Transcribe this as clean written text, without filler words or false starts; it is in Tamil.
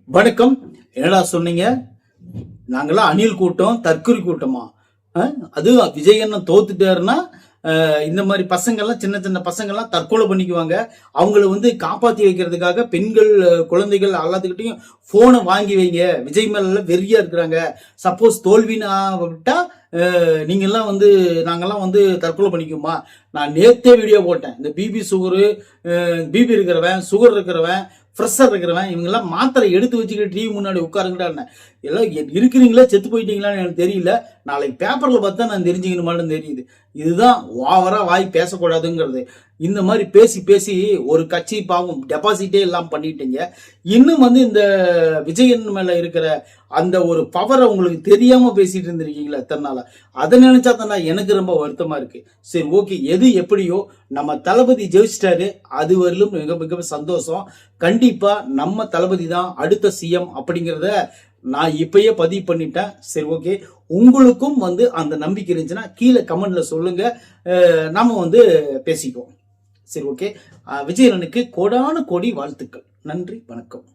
வணக்கம். என்னடா சொன்னீங்க? நாங்களாம் அணில் கூட்டம், தற்குறி கூட்டமா? அது விஜய் அண்ணன் தோத்துட்டாருன்னா இந்த மாதிரி பசங்கள்லாம், சின்ன சின்ன பசங்கள்லாம் தற்கொலை பண்ணிக்குவாங்க. அவங்கள காப்பாற்றி வைக்கிறதுக்காக பெண்கள், குழந்தைகள் எல்லாத்துக்கிட்டையும் போனை வாங்கி வைங்க, விஜய் மேல வெறியா இருக்கிறாங்க, சப்போஸ் தோல்வின்னு விட்டா நீங்கெல்லாம் நாங்கெல்லாம் தற்கொலை பண்ணிக்குமா? நான் நேத்தே வீடியோ போட்டேன். இந்த பிபி இருக்கிறவன், சுகர் இருக்கிறவன், ஃப்ரெஷர் இருக்கிறவன், இவங்கெல்லாம் மாத்திரை எடுத்து வச்சுக்கிட்டு டிவி முன்னாடி உட்காருங்கடான்னு. எல்லாம் இருக்கிறீங்களா செத்து போயிட்டீங்களான்னு எனக்கு தெரியல. நாளைக்கு பேப்பர்ல பார்த்தா நான் தெரிஞ்சுக்கணுமான்னு தெரியுது. இதுதான் ஓவரா வாய் பேசக்கூடாதுங்கிறது. இந்த மாதிரி பேசி பேசி ஒரு கட்சி பாவம் டெபாசிட்டே எல்லாம் பண்ணிட்டீங்க. இன்னும் இந்த விஜயன் மேல இருக்கிற அந்த ஒரு பவரை உங்களுக்கு தெரியாம பேசிட்டு இருந்திருக்கீங்களா எத்தனை நாளா? அதை நினைச்சா தான் எனக்கு ரொம்ப வருத்தமா இருக்கு. சரி, ஓகே, எது எப்படியோ நம்ம தளபதி ஜெயிச்சிட்டாரு. அது வரலும் மிக மிக சந்தோஷம். கண்டிப்பா நம்ம தளபதி தான் அடுத்த சிஎம் அப்படிங்கிறத நான் இப்பயே பதிவு பண்ணிட்டேன். சரி, ஓகே, உங்களுக்கும் அந்த நம்பிக்கை இருந்துச்சுன்னா கீழே கமெண்ட்ல சொல்லுங்க, நாம பேசிக்குவோம். சரி, ஓகே. விஜயனுக்கு கோடான கோடி வாழ்த்துக்கள். நன்றி, வணக்கம்.